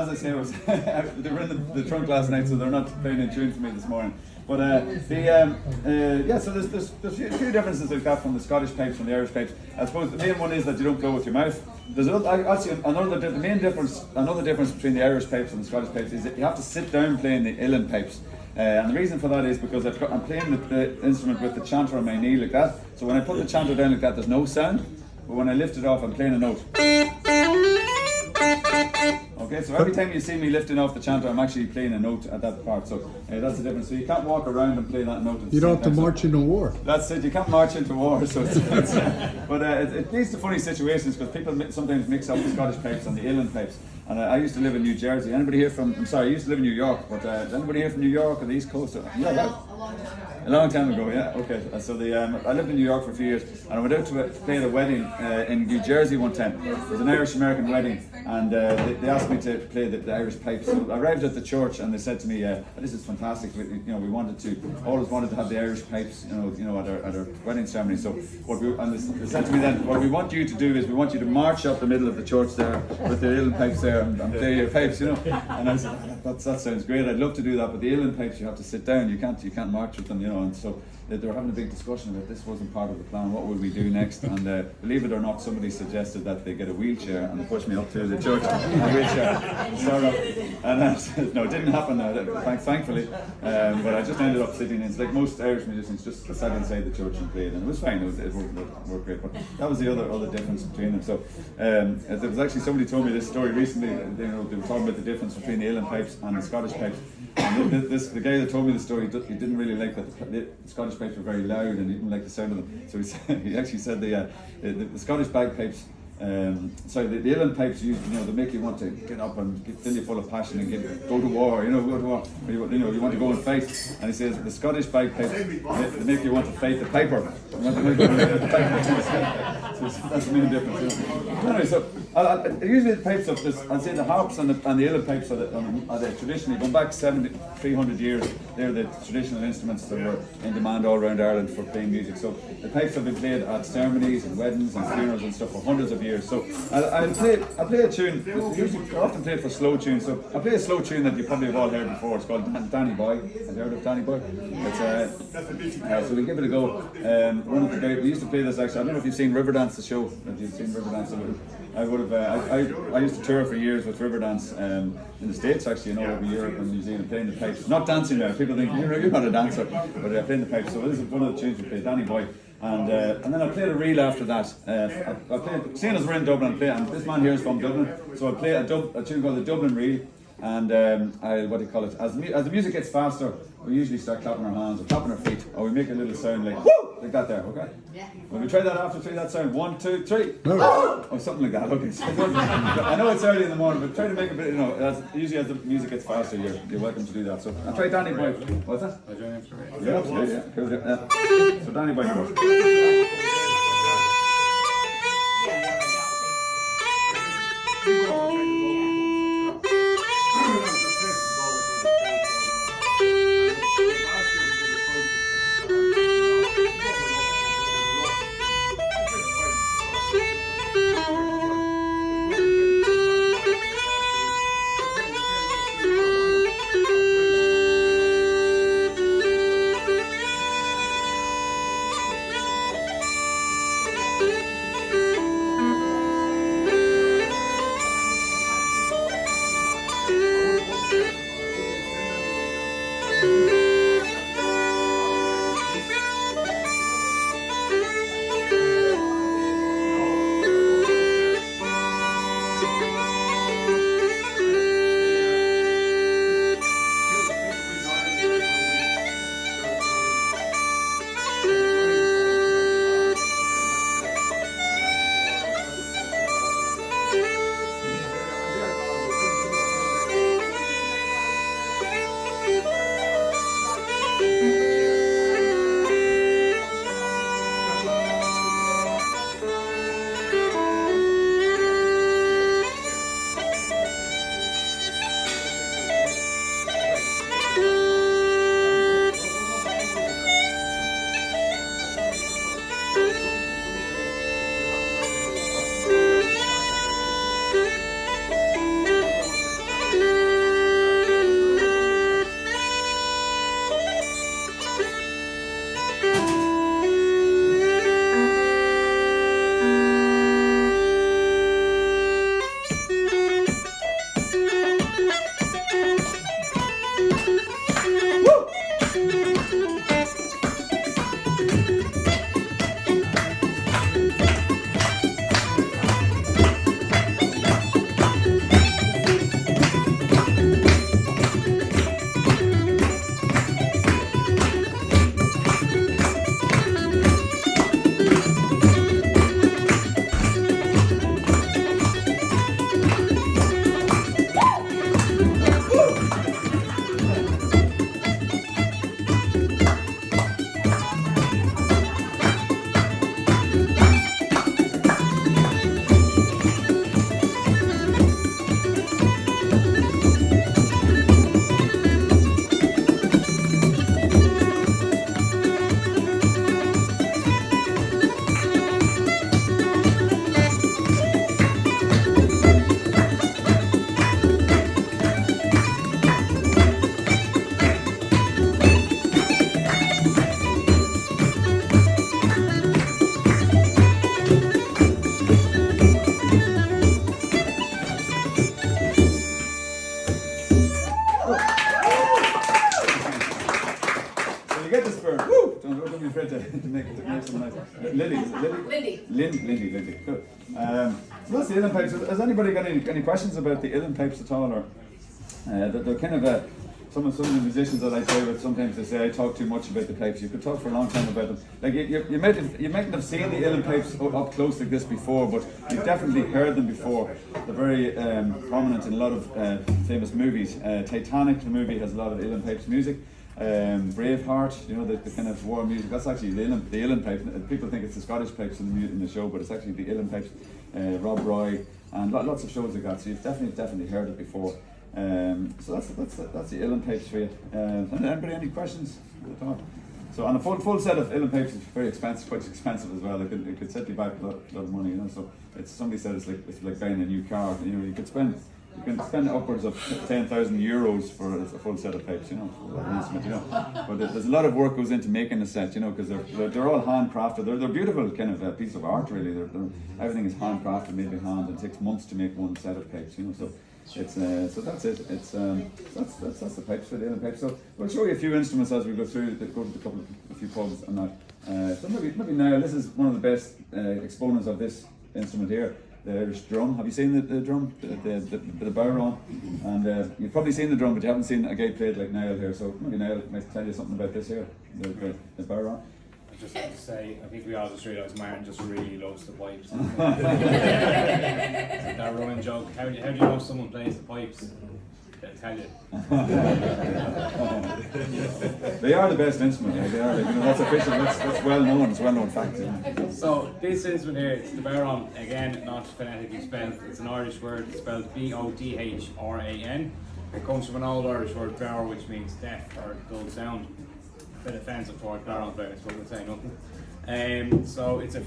as I say, they were in the trunk last night, so they're not playing in tune for me this morning. But so there's a few differences like that from the Scottish pipes and the Irish pipes. I suppose the main one is that you don't blow with your mouth. There's another difference between the Irish pipes and the Scottish pipes is that you have to sit down playing the uilleann pipes. And the reason for that is because I'm playing the instrument with the chanter on my knee like that. So when I put the chanter down like that, there's no sound. But when I lift it off, I'm playing a note. Okay, so every time you see me lifting off the chanter, I'm actually playing a note at that part. So that's the difference. So you can't walk around and play that note. You don't have to march into war. That's it. You can't march into war. So it leads to funny situations because people sometimes mix up the Scottish pipes and the uilleann pipes. And I used to live in New Jersey. Anybody here from? I'm sorry, I used to live in New York. But anybody here from New York or the East Coast? Yeah, a long time ago, yeah. Okay. So I lived in New York for a few years, and I went out to play at a wedding in New Jersey one time. It was an Irish-American wedding, and they asked me to play the Irish pipes. So I arrived at the church, and they said to me, "This is fantastic. We always wanted to have the Irish pipes, at our wedding ceremony. So they said to me then, what we want you to do is we want you to march up the middle of the church there with the uilleann pipes there and play your pipes, And I said, that sounds great. I'd love to do that, but the uilleann pipes you have to sit down. You can't march with them, And so they were having a big discussion about this wasn't part of the plan. What would we do next? And believe it or not, somebody suggested that they get a wheelchair and they pushed me up to the church in a wheelchair. And I said, no, it didn't happen. Thankfully, but I just ended up sitting in. It's like most Irish musicians, just sat inside the church and played, and it was fine. It worked great. But that was the other difference between them. So there was actually somebody told me this story recently. They were talking about the difference between the uilleann pipes and the Scottish pipes. And the guy that told me the story, he didn't really like that the Scottish pipes were very loud, and he didn't like the sound of them. So he actually said the Scottish bagpipes. The uilleann pipes, they make you want to get up and fill you full of passion and go to war. Go to war. You want to go and fight. And he says the Scottish bagpipes they make you want to fight the piper. You want to go and fight the piper. So that's the main difference. Anyway, so usually the pipes of this, I'd say the harps and the uilleann pipes are the traditionally going back 300 years. They're the traditional instruments that were in demand all around Ireland for playing music. So the pipes have been played at ceremonies and weddings and funerals and stuff for hundreds of years. So I'll play a tune. I often play it for slow tunes. So I'll play a slow tune that you probably have all heard before. It's called Danny Boy. Have you heard of Danny Boy? So we give it a go. We used to play this actually. I don't know if you've seen Riverdance, the show. If you've seen Riverdance, I used to tour for years with Riverdance in the States actually, over Europe and New Zealand, playing the pipes. Not dancing there. People think you're not a dancer, but playing the pipes. So this is one of the tunes we play, Danny Boy. And then I played a reel after that. I played, seeing as we're in Dublin, and this man here is from Dublin, so I play a tune called the Dublin Reel. And as the music gets faster, we usually start clapping our hands or clapping our feet, or we make a little sound like woo, like that there, okay? Yeah. Will we try that after that sound? 1, 2, 3. No. Or something like that. Okay. So I know it's early in the morning, but try to make a bit. Usually as the music gets faster, you're welcome to do that. So I'll try Danny Boy. What's that? Yeah, absolutely. Yeah. So Danny Boy first. be afraid to make some nice. Lily, is it Lily? Lindy. Good. So that's the uilleann pipes. Has anybody got any questions about the uilleann pipes at all, or they're kind of some of the musicians that I play with, sometimes they say I talk too much about the pipes. You could talk for a long time about them. Like you mightn't have seen the uilleann pipes up close like this before, but you've definitely heard them before. They're very prominent in a lot of famous movies. Titanic, the movie, has a lot of uilleann pipes music. Braveheart, you know, the kind of war music. That's actually the uilleann pipe. People think it's the Scottish pipes in the show, but it's actually the uilleann pipes. Rob Roy and lots of shows like that. So you've definitely heard it before. So that's the uilleann pipes for you. Anybody any questions at all? So, and a full set of uilleann pipes is very expensive, quite expensive as well. It could set you back a lot of money, you know. So somebody said it's like buying a new car. You know, you can spend upwards of €10,000 for a full set of pipes, you know, for an instrument, you know. But there's a lot of work goes into making a set, you know, because they're all handcrafted. They're beautiful kind of piece of art, really. Everything is handcrafted, made by hand, and it takes months to make one set of pipes, you know. So it's so that's it. It's that's the pipes for the uilleann pipes. So we'll show you a few instruments as we go through. Go to a few pubs and that. So maybe now this is one of the best exponents of this instrument here. The Irish drum. Have you seen the drum? The bodhrán? And you've probably seen the drum, but you haven't seen a guy play it like Niall here. So maybe Niall might tell you something about this here, the bodhrán. I just have to say, I think we all just realised Martin just really loves the pipes. That running joke. How do you know someone plays the pipes? They'll tell you. They are the best instrument. They are. You know, that's official. That's well known. It's well known fact. Yeah. So this instrument here, it's the bodhrán. Again, not phonetically spelled. It's an Irish word. It's spelled B-O-D-H-R-A-N. It comes from an old Irish word, bor, which means deaf or dull sound. A bit offensive for bodhrán players, but we'll say nothing. So it's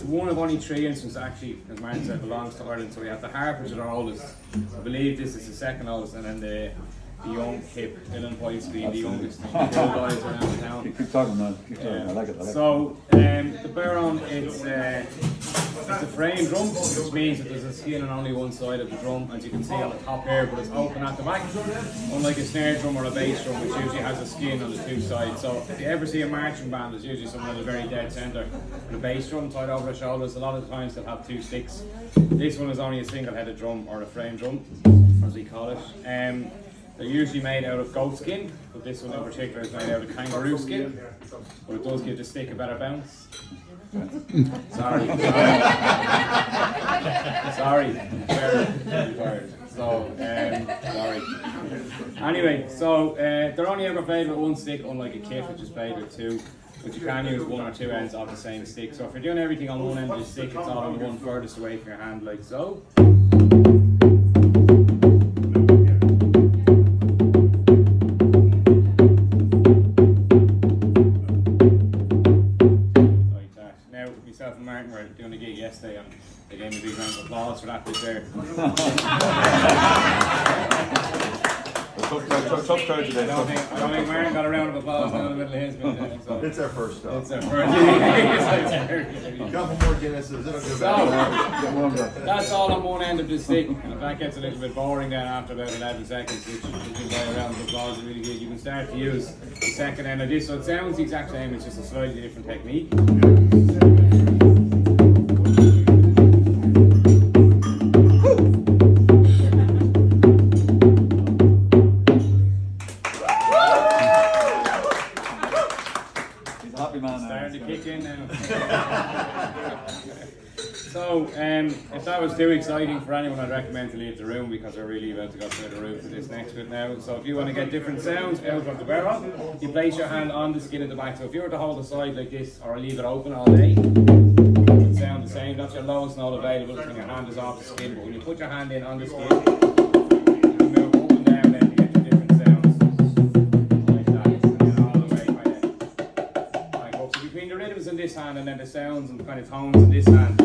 one of only 3 instruments actually, as Martin said, belongs to Ireland. So we have the harp, which is our oldest. I believe this is the second oldest, and then the young hip uilleann pipes being the youngest guys around town. Keep talking, man. Keep talking. I like it. So the bodhrán, it's a frame drum, which means that there's a skin on only one side of the drum, as you can see on the top here, but it's open at the back. Unlike a snare drum or a bass drum, which usually has a skin on the 2 sides. So if you ever see a marching band, there's usually someone at a very dead centre with a bass drum tied over their shoulders. A lot of the times they'll have 2 sticks. This one is only a single-headed drum, or a frame drum, as we call it. They're usually made out of goat skin, but this one in particular is made out of kangaroo skin. But it does give the stick a better bounce. Sorry. Very tired. So, sorry. Anyway, so they're only ever played with 1 stick, unlike a kit, which is played with 2. But you can use 1 or 2 ends of the same stick. So if you're doing everything on one end of the stick, it's all on the one furthest away from your hand, like so. Martin were doing a gig yesterday and they gave me a big round of applause for that bit there. Tough crowd today. I don't think Martin got a round of applause now in the middle of his bit. So. It's our first stop. It's our first. A couple more Guinnesses, it'll go back. So, that's all on one end of the stick, and if that gets a little bit boring then after about 11 seconds, which you can buy a round of applause really good, you can start to use the second end of this. So it sounds the exact same, it's just a slightly different technique. Starting to kick in now. So, if that was too exciting for anyone, I'd recommend to leave the room because we're really about to go through the roof for this next bit now. So if you want to get different sounds out of the bodhrán, you place your hand on the skin at the back. So if you were to hold the side like this or leave it open all day, it would sound the same. That's your lowest note available when your hand is off the skin. But when you put your hand in on the skin, you can move up and down then to get the different sounds. Like that. And all the way kind of like up. So between the rhythms in this hand and then the sounds and kind of tones in this hand.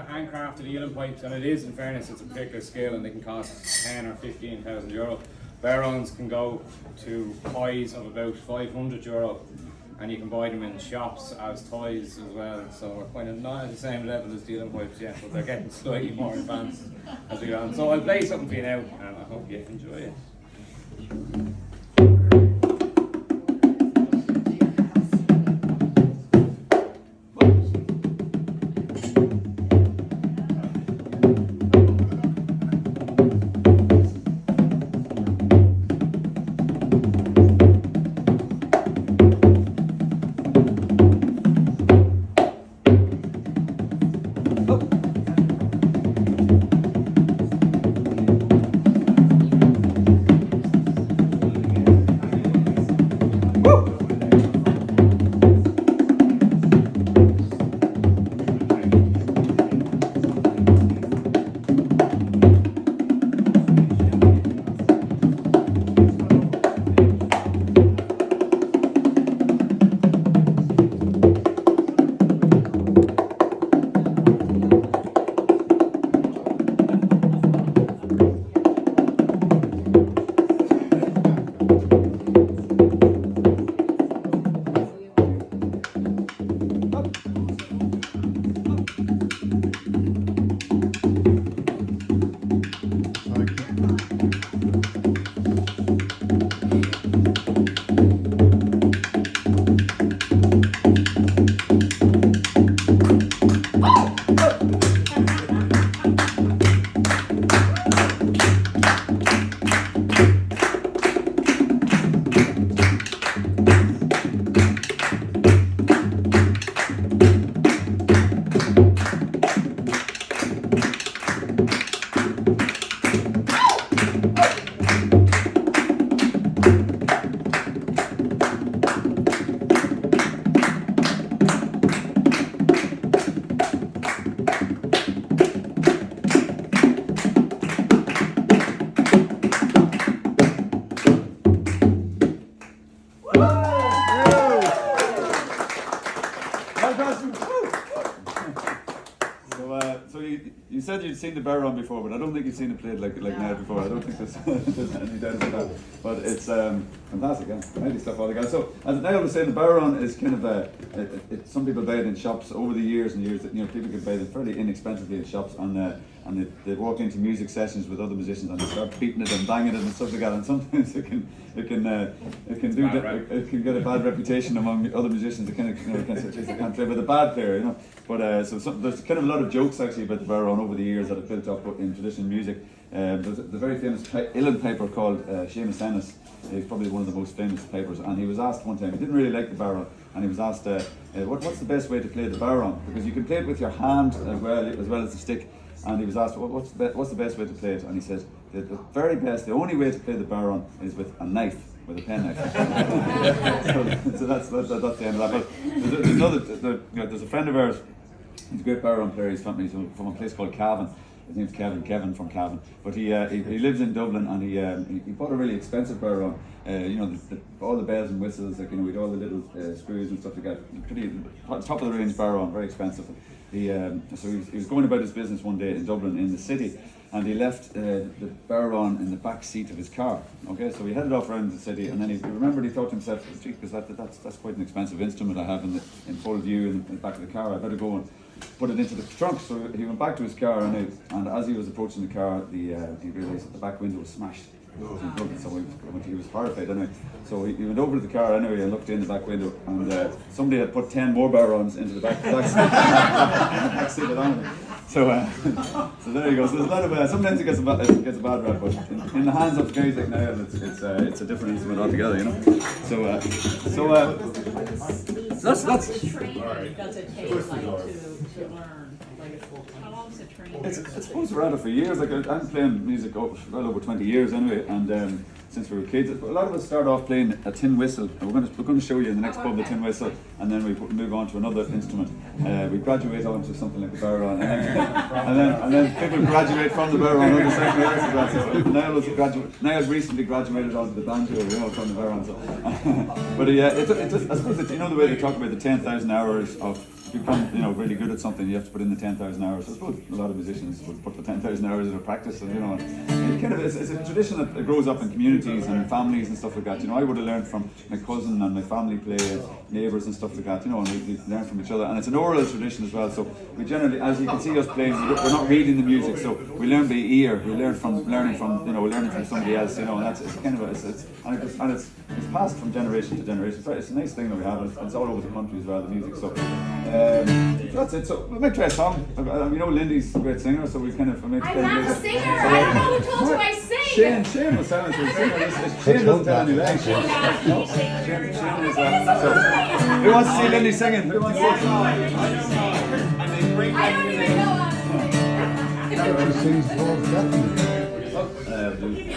Handcrafted uilleann pipes, and it is, in fairness, it's a particular skill, and they can cost 10 or 15,000 euro. Bodhráns can go to highs of about 500 euro. and you can buy them in shops as toys as well. So we're kind of not at the same level as the Uilleann pipes yet, but they're getting slightly more advanced as we go on. So I'll play something for you now, and I hope you enjoy it. So you said you'd seen the Baron before, but I don't think you've seen it played like now before. I don't think there's any doubt about that. But it's fantastic, yeah. Mighty stuff all together. So as Niall was saying, the Baron is kind of some people buy it in shops over the years and years. That people can buy it fairly inexpensively in shops, and they walk into music sessions with other musicians and they start beating it and banging it and stuff like that. And sometimes it can get a bad reputation among other musicians. They kind of say, "Geez, I can't play with a bad player," But there's kind of a lot of jokes actually about the Baron over the years that have built up in traditional music. There's the very famous Uilleann piper called Seamus Ennis. He's probably one of the most famous pipers, and he was asked one time, he didn't really like the Baron, and he was asked, what's the best way to play the Baron? Because you can play it with your hand as well as the stick. And he was asked, what's the best way to play it? And he said, the very best, the only way to play the Baron is with a knife, with a pen knife. so that's the end of that. But there's a friend of ours, he's a great Baron player, he's from a place called Cavan. His name's Kevin from Cavan. But he lives in Dublin, and he bought a really expensive Baron. All the bells and whistles, with all the little screws and stuff like that. Pretty top of the range Baron, very expensive. He was going about his business one day in Dublin in the city, and he left the Baron in the back seat of his car. Okay, so he headed off around the city, and then he remembered, he thought to himself, "Gee, because that's quite an expensive instrument I have in full view in the back of the car. I better go and put it into the trunk." So he went back to his car, and as he was approaching the car, he realised that the back window was smashed. So he was horrified anyway. So he went over to the car anyway and looked in the back window, and somebody had put 10 more Barons into the back seat of that. So there you go. So there's a lot of sometimes it gets a bad rap, but in the hands of guys like Niall, it's a different instrument altogether, So that's training does it take like to learn? How long's the training? It's supposed to run for years. I'm playing music well over 20 years anyway, and since we were kids, a lot of us start off playing a tin whistle. We're going to show you in the next pub the tin whistle, and then we move on to another instrument. We graduate on to something like the Baron, and then people graduate from the Baron on the second years as well. So Niall's recently graduated onto the banjo, from the Baron. So, but I suppose the way they talk about the 10,000 hours of to become, you know, really good at something, you have to put in the 10,000 hours. I suppose a lot of musicians would put the 10,000 hours into practice, and you know, it kind of it's a tradition that grows up in communities and families and stuff like that. You know, I would have learned from my cousin and my family play, neighbours and stuff like that. You know, and we learn from each other, and it's an oral tradition as well. So we generally, as you can see us playing, we're not reading the music, so we learn by ear. We learn from learning from somebody else. You know, and it's kind of it's passed from generation to generation. It's a nice thing that we have. It's all over the country as well, the music. So that's it. So we might try a song. You know, Lindy's a great singer, so we kind of I'm not a singer. I don't know who told you I sing. Shane was telling us he was a singer. Shane doesn't tell any lies. Shane is so who wants to see Lindy singing? Who wants to see it? I don't even know how to sing. Sings both definitely.